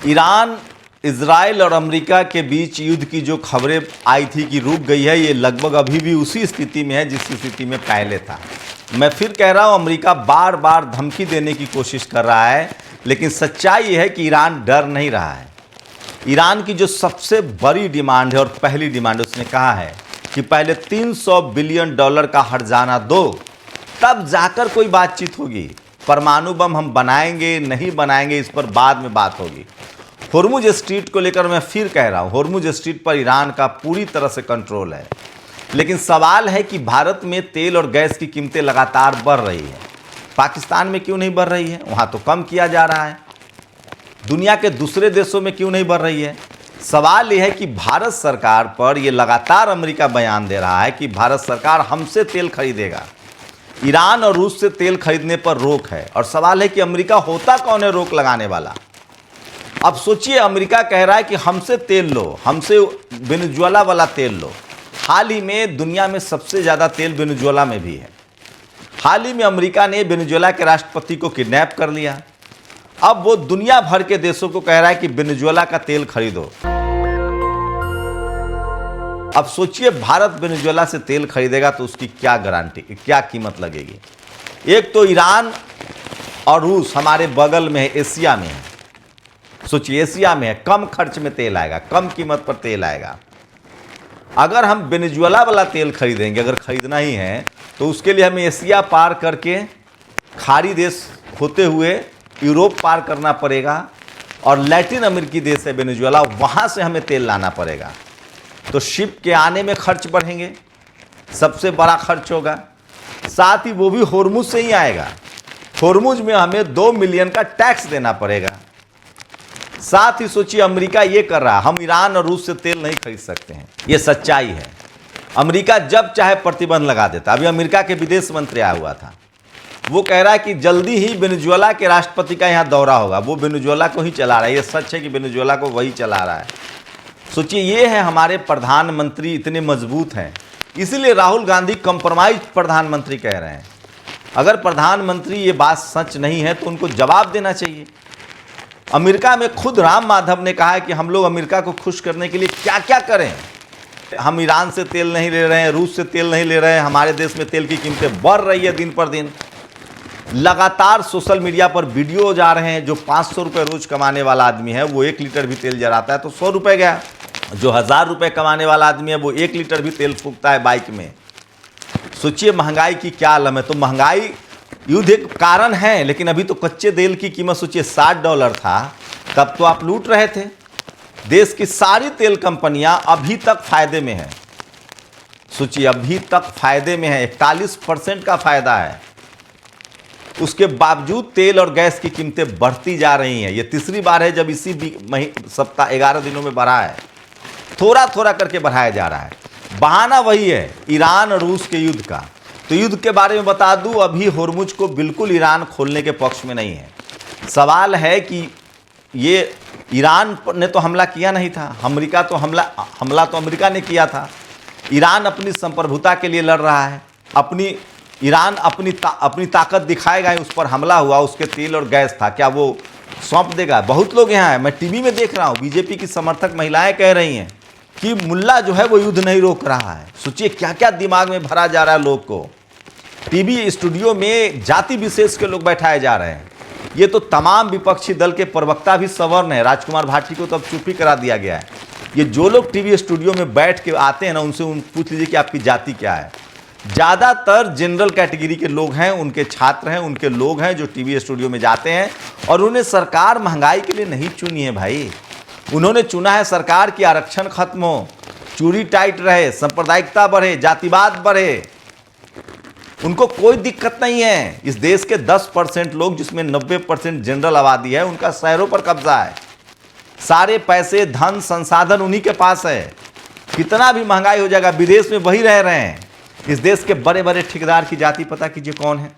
Iran, Israel और America के बीच युद्ध की जो खबरें आई थी कि रुक गई है, ये लगभग अभी भी उसी स्थिति में है जिस स्थिति में पहले था। मैं फिर कह रहा हूँ, अमेरिका बार बार धमकी देने की कोशिश कर रहा है, लेकिन सच्चाई ये है कि ईरान डर नहीं रहा है। ईरान की जो सबसे बड़ी डिमांड है और पहली डिमांड, उसने कहा है कि पहले $300 बिलियन का हर्जाना दो, तब जाकर कोई बातचीत होगी। परमाणु बम हम बनाएंगे नहीं बनाएंगे, इस पर बाद में बात होगी। होर्मुज स्ट्रीट को लेकर मैं फिर कह रहा हूँ, होर्मुज स्ट्रीट पर ईरान का पूरी तरह से कंट्रोल है, लेकिन सवाल है कि भारत में तेल और गैस की कीमतें लगातार बढ़ रही है। पाकिस्तान में क्यों नहीं बढ़ रही है? वहाँ तो कम किया जा रहा है। दुनिया के दूसरे देशों में क्यों नहीं बढ़ रही है? सवाल यह है कि भारत सरकार पर यह लगातार अमेरिका बयान दे रहा है कि भारत सरकार हमसे तेल खरीदेगा। ईरान और रूस से तेल खरीदने पर रोक है, और सवाल है कि अमेरिका होता कौन है रोक लगाने वाला? अब सोचिए, अमेरिका कह रहा है कि हमसे तेल लो, हमसे वेनेजुएला वाला तेल लो। हाल ही में दुनिया में सबसे ज़्यादा तेल वेनेजुएला में भी है। हाल ही में अमेरिका ने वेनेजुएला के राष्ट्रपति को किडनैप कर लिया। अब वो दुनिया भर के देशों को कह रहा है कि वेनेजुएला का तेल खरीदो। अब सोचिए, भारत वेनेजुएला से तेल खरीदेगा तो उसकी क्या गारंटी, क्या कीमत लगेगी? एक तो ईरान और रूस हमारे बगल में है, एशिया में है। सोचिए, एशिया में है, कम खर्च में तेल आएगा, कम कीमत पर तेल आएगा। अगर हम वेनेजुएला वाला तेल खरीदेंगे, अगर खरीदना ही है, तो उसके लिए हमें एशिया पार करके खाड़ी देश होते हुए यूरोप पार करना पड़ेगा, और लैटिन अमेरिकी देश है वेनेजुएला, वहाँ से हमें तेल लाना पड़ेगा। तो शिप के आने में खर्च बढ़ेंगे, सबसे बड़ा खर्च होगा। साथ ही वो भी होर्मुज से ही आएगा। होर्मुज में हमें 2 मिलियन का टैक्स देना पड़ेगा। साथ ही सोचिए, अमेरिका ये कर रहा है, हम ईरान और रूस से तेल नहीं खरीद सकते हैं। ये सच्चाई है। अमेरिका जब चाहे प्रतिबंध लगा देता। अभी अमेरिका के विदेश मंत्री आया हुआ था, वो कह रहा है कि जल्दी ही वेनेजुएला के राष्ट्रपति का यहाँ दौरा होगा। वो वेनेजुएला को ही चला रहा है। ये सच है कि वेनेजुएला को वही चला रहा है। सोचिए, ये है हमारे प्रधानमंत्री, इतने मजबूत हैं। इसीलिए राहुल गांधी कंप्रोमाइज प्रधानमंत्री कह रहे हैं। अगर प्रधानमंत्री ये बात सच नहीं है तो उनको जवाब देना चाहिए। अमेरिका में खुद राम माधव ने कहा है कि हम लोग अमेरिका को खुश करने के लिए क्या क्या करें। हम ईरान से तेल नहीं ले रहे हैं, रूस से तेल नहीं ले रहे हैं, हमारे देश में तेल की कीमतें बढ़ रही है दिन पर दिन। लगातार सोशल मीडिया पर वीडियो जा रहे हैं। जो 500 रुपये रोज कमाने वाला आदमी है, वो 1 लीटर भी तेल जलाता है तो 100 रुपये गया। जो 1000 रुपये कमाने वाला आदमी है, वो 1 लीटर भी तेल फूकता है बाइक में। सोचिए महंगाई की क्या आलम है। तो महंगाई युद्ध एक कारण है, लेकिन अभी तो कच्चे तेल की कीमत सोचिए $60 था, तब तो आप लूट रहे थे। देश की सारी तेल कंपनियां अभी तक फायदे में हैं। सोचिए, अभी तक फायदे में है, 41% का फायदा है। उसके बावजूद तेल और गैस की कीमतें बढ़ती जा रही हैं। ये तीसरी बार है जब इसी सप्ताह 11 दिनों में बढ़ा है। थोड़ा थोड़ा करके बढ़ाया जा रहा है। बहाना वही है, ईरान और रूस के युद्ध का। तो युद्ध के बारे में बता दूं, अभी होर्मुज को बिल्कुल ईरान खोलने के पक्ष में नहीं है। सवाल है कि ये ईरान ने तो हमला किया नहीं था, अमेरिका तो हमला तो अमेरिका ने किया था। ईरान अपनी संप्रभुता के लिए लड़ रहा है। ईरान अपनी ताकत दिखाएगा, उस पर हमला हुआ, उसके तेल और गैस था, क्या वो सौंप देगा? बहुत लोग यहाँ हैं, मैं टीवी में देख रहा हूँ, बीजेपी की समर्थक महिलाएं कह रही हैं कि मुल्ला जो है वो युद्ध नहीं रोक रहा है। सोचिए क्या क्या दिमाग में भरा जा रहा है लोग को। टीवी स्टूडियो में जाति विशेष के लोग बैठाए जा रहे हैं। ये तो तमाम विपक्षी दल के प्रवक्ता भी सवर्ण है। राजकुमार भाटी को तो अब चुप ही करा दिया गया है। ये जो लोग टीवी स्टूडियो में बैठ के आते हैं ना, उनसे पूछ लीजिए कि आपकी जाति क्या है। ज़्यादातर जनरल कैटेगरी के लोग हैं, उनके छात्र हैं, उनके लोग हैं जो टीवी स्टूडियो में जाते हैं। और उन्हें सरकार महंगाई के लिए नहीं चुनी है भाई, उन्होंने चुना है सरकार की आरक्षण खत्म हो, चूड़ी टाइट रहे, सांप्रदायिकता बढ़े, जातिवाद बढ़े। उनको कोई दिक्कत नहीं है। इस देश के 10% लोग, जिसमें 90% जनरल आबादी है, उनका शहरों पर कब्जा है। सारे पैसे, धन, संसाधन उन्हीं के पास है। कितना भी महंगाई हो जाएगा, विदेश में वही रह रहे हैं। इस देश के बड़े बड़े ठेकेदार की जाति पता कीजिए कौन है,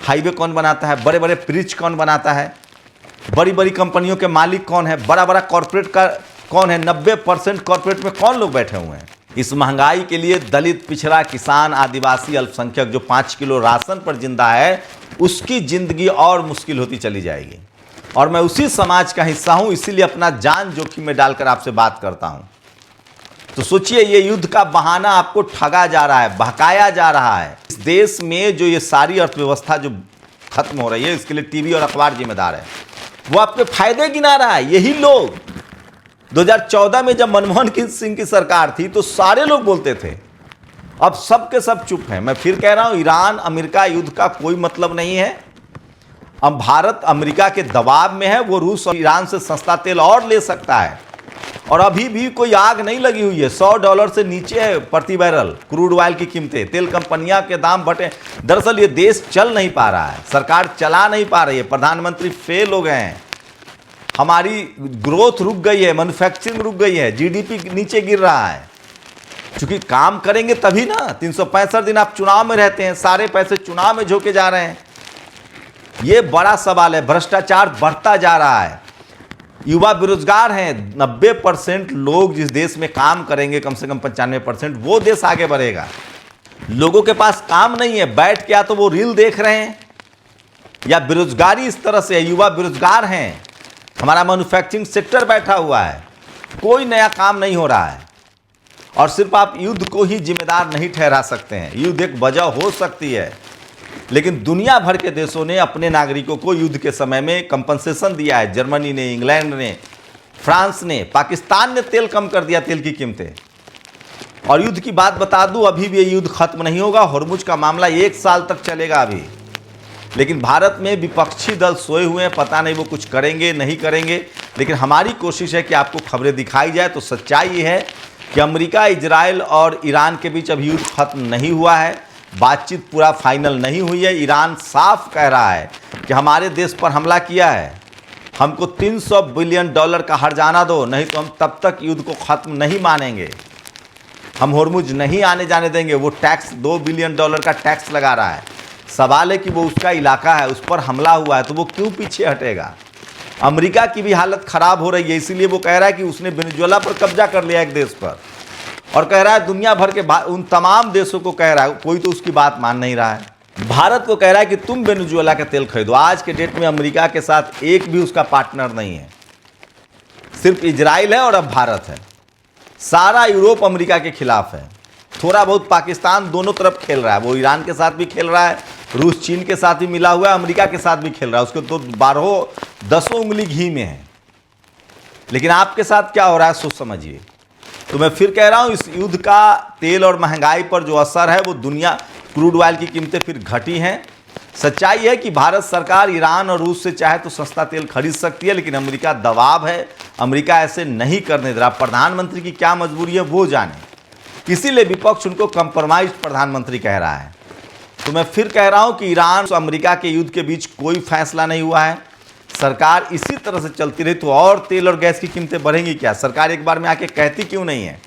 हाईवे कौन बनाता है, बड़े बड़े ब्रिज कौन बनाता है, बड़ी बड़ी कंपनियों के मालिक कौन है, बड़ा बड़ा कॉर्पोरेट का कौन है, 90% कॉर्पोरेट में कौन लोग बैठे हुए हैं। इस महंगाई के लिए दलित, पिछड़ा, किसान, आदिवासी, अल्पसंख्यक जो 5 किलो राशन पर जिंदा है, उसकी जिंदगी और मुश्किल होती चली जाएगी। और मैं उसी समाज का हिस्सा हूं, इसीलिए अपना जान जोखिम में डालकर आपसे बात करता हूं। तो सोचिए, ये युद्ध का बहाना आपको ठगा जा रहा है, बहकाया जा रहा है। इस देश में जो ये सारी अर्थव्यवस्था जो खत्म हो रही है, इसके लिए टीवी और अखबार जिम्मेदार है। वो आपके फायदे गिना रहा है। यही लोग 2014 में जब मनमोहन सिंह की सरकार थी तो सारे लोग बोलते थे, अब सब के सब चुप हैं। मैं फिर कह रहा हूं, ईरान अमेरिका युद्ध का कोई मतलब नहीं है। अब भारत अमेरिका के दबाव में है, वो रूस और ईरान से सस्ता तेल और ले सकता है। और अभी भी कोई आग नहीं लगी हुई है। $100 से नीचे है प्रति बैरल क्रूड ऑयल की कीमतें। तेल कंपनियां के दाम बढ़े। दरअसल ये देश चल नहीं पा रहा है, सरकार चला नहीं पा रही है, प्रधानमंत्री फेल हो गए हैं, हमारी ग्रोथ रुक गई है, मैन्युफैक्चरिंग रुक गई है, जीडीपी नीचे गिर रहा है। क्योंकि काम करेंगे तभी ना। 365 दिन आप चुनाव में रहते हैं, सारे पैसे चुनाव में झोंके जा रहे हैं। ये बड़ा सवाल है। भ्रष्टाचार बढ़ता जा रहा है, युवा बेरोजगार हैं। 90% लोग जिस देश में काम करेंगे, कम से कम 95%, वो देश आगे बढ़ेगा। लोगों के पास काम नहीं है, बैठ के या तो वो रील देख रहे हैं, या बेरोजगारी इस तरह से है, युवा बेरोजगार हैं। हमारा मैन्युफैक्चरिंग सेक्टर बैठा हुआ है, कोई नया काम नहीं हो रहा है। और सिर्फ आप युद्ध को ही जिम्मेदार नहीं ठहरा सकते हैं। युद्ध एक वजह हो सकती है, लेकिन दुनिया भर के देशों ने अपने नागरिकों को युद्ध के समय में कंपनसेशन दिया है। जर्मनी ने, इंग्लैंड ने, फ्रांस ने, पाकिस्तान ने तेल कम कर दिया, तेल की कीमतें। और युद्ध की बात बता दूं, अभी भी ये युद्ध खत्म नहीं होगा। होर्मुज का मामला 1 साल तक चलेगा अभी। लेकिन भारत में विपक्षी दल सोए हुए हैं, पता नहीं वो कुछ करेंगे नहीं करेंगे। लेकिन हमारी कोशिश है कि आपको खबरें दिखाई जाए। तो सच्चाई ये है कि अमेरिका, इजराइल और ईरान के बीच अभी युद्ध खत्म नहीं हुआ है, बातचीत पूरा फाइनल नहीं हुई है। ईरान साफ कह रहा है कि हमारे देश पर हमला किया है, हमको $300 बिलियन का हर्जाना दो, नहीं तो हम तब तक युद्ध को खत्म नहीं मानेंगे, हम होर्मुज नहीं आने जाने देंगे। वो टैक्स $2 बिलियन का टैक्स लगा रहा है। सवाल है कि वो उसका इलाका है, उस पर हमला हुआ है, तो वो क्यों पीछे हटेगा। अमेरिका की भी हालत खराब हो रही है, इसीलिए वो कह रहा है कि उसने वेनेजुएला पर कब्जा कर लिया एक देश पर, और कह रहा है दुनिया भर के उन तमाम देशों को कह रहा है, कोई तो उसकी बात मान नहीं रहा है। भारत को कह रहा है कि तुम वेनेजुएला का तेल खरीदो। आज के डेट में अमेरिका के साथ एक भी उसका पार्टनर नहीं है, सिर्फ इजराइल है और अब भारत है। सारा यूरोप अमेरिका के खिलाफ है। थोड़ा बहुत पाकिस्तान दोनों तरफ खेल रहा है, वो ईरान के साथ भी खेल रहा है, रूस चीन के साथ भी मिला हुआ है, अमेरिका के साथ भी खेल रहा है। उसके तो 12-10 उंगली घी में है। लेकिन आपके साथ क्या हो रहा है सोच समझिए। तो मैं फिर कह रहा हूं, इस युद्ध का तेल और महंगाई पर जो असर है वो दुनिया, क्रूड ऑयल की कीमतें फिर घटी हैं। सच्चाई है कि भारत सरकार ईरान और रूस से चाहे तो सस्ता तेल खरीद सकती है, लेकिन अमेरिका दबाव है, अमेरिका ऐसे नहीं करने दे रहा। प्रधानमंत्री की क्या मजबूरी है वो जाने, इसीलिए विपक्ष उनको कंप्रोमाइज प्रधानमंत्री कह रहा है। तो मैं फिर कह रहा हूं कि ईरान और अमेरिका के युद्ध के बीच कोई फैसला नहीं हुआ है। सरकार इसी तरह से चलती रही तो और तेल और गैस की कीमतें बढ़ेंगी क्या? सरकार एक बार में आके कहती क्यों नहीं है?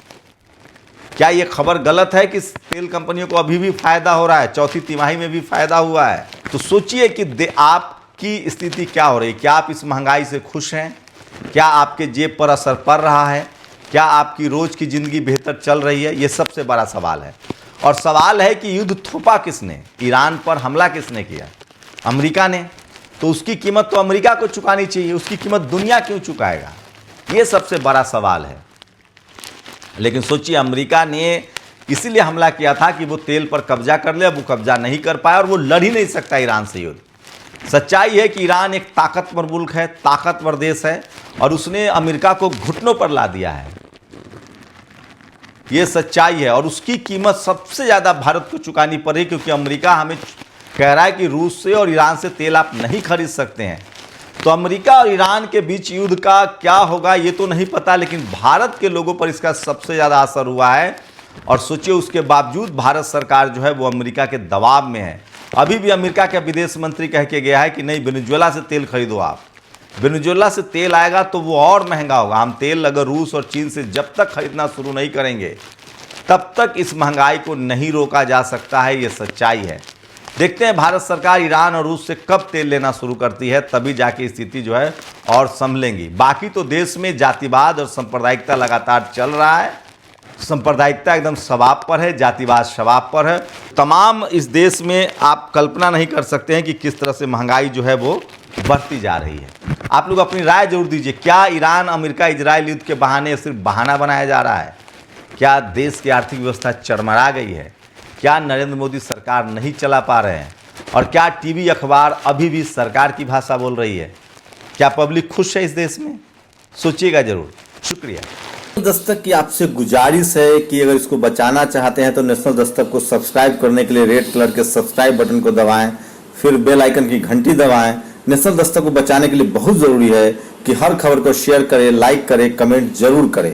क्या ये खबर गलत है कि तेल कंपनियों को अभी भी फायदा हो रहा है, चौथी तिमाही में भी फायदा हुआ है? तो सोचिए कि आपकी स्थिति क्या हो रही है। क्या आप इस महंगाई से खुश हैं? क्या आपके जेब पर असर पड़ रहा है? क्या आपकी रोज की जिंदगी बेहतर चल रही है? ये सबसे बड़ा सवाल है। और सवाल है कि युद्ध थोपा किसने, ईरान पर हमला किसने किया? अमेरिका ने। तो उसकी कीमत तो अमेरिका को चुकानी चाहिए, उसकी कीमत दुनिया क्यों चुकाएगा? ये सबसे बड़ा सवाल है। लेकिन सोचिए, अमेरिका ने इसीलिए हमला किया था कि वो तेल पर कब्जा कर ले, अब वो कब्जा नहीं कर पाया और वो लड़ ही नहीं सकता ईरान से युद्ध। सच्चाई है कि ईरान एक ताकतवर मुल्क है, ताकतवर देश है, और उसने अमेरिका को घुटनों पर ला दिया है। ये सच्चाई है, और उसकी कीमत सबसे ज़्यादा भारत को चुकानी पड़ी, क्योंकि अमेरिका हमें कह रहा है कि रूस से और ईरान से तेल आप नहीं खरीद सकते हैं। तो अमेरिका और ईरान के बीच युद्ध का क्या होगा ये तो नहीं पता, लेकिन भारत के लोगों पर इसका सबसे ज़्यादा असर हुआ है। और सोचिए, उसके बावजूद भारत सरकार जो है वो अमेरिका के दबाव में है। अभी भी अमेरिका का विदेश मंत्री कह के गया है कि नहीं, वेनेजुएला से तेल खरीदो आप। वेनेजुएला से तेल आएगा तो वो और महंगा होगा। हम तेल अगर रूस और चीन से जब तक खरीदना शुरू नहीं करेंगे तब तक इस महंगाई को नहीं रोका जा सकता है। ये सच्चाई है। देखते हैं भारत सरकार ईरान और रूस से कब तेल लेना शुरू करती है, तभी जाके स्थिति जो है और संभलेंगी। बाकी तो देश में जातिवाद और सांप्रदायिकता लगातार चल रहा है। सांप्रदायिकता एकदम शबाब पर है, जातिवाद शबाब पर है। तमाम इस देश में आप कल्पना नहीं कर सकते हैं कि किस तरह से महंगाई जो है वो बढ़ती जा रही है। आप लोग अपनी राय जरूर दीजिए, क्या ईरान अमेरिका इजराइल युद्ध के बहाने सिर्फ बहाना बनाया जा रहा है? क्या देश की आर्थिक व्यवस्था चरमरा गई है? क्या नरेंद्र मोदी सरकार नहीं चला पा रहे हैं? और क्या टीवी अखबार अभी भी सरकार की भाषा बोल रही है? क्या पब्लिक खुश है इस देश में? सोचिएगा जरूर। शुक्रिया। दस्तक की आपसे गुजारिश है कि अगर इसको बचाना चाहते हैं तो नेशनल दस्तक को सब्सक्राइब करने के लिए रेड कलर के सब्सक्राइब बटन को दबाएं, फिर बेल आइकन की घंटी दबाएं। नेशनल दस्तक को बचाने के लिए बहुत जरूरी है कि हर खबर को शेयर करें, लाइक करें, कमेंट जरूर करें।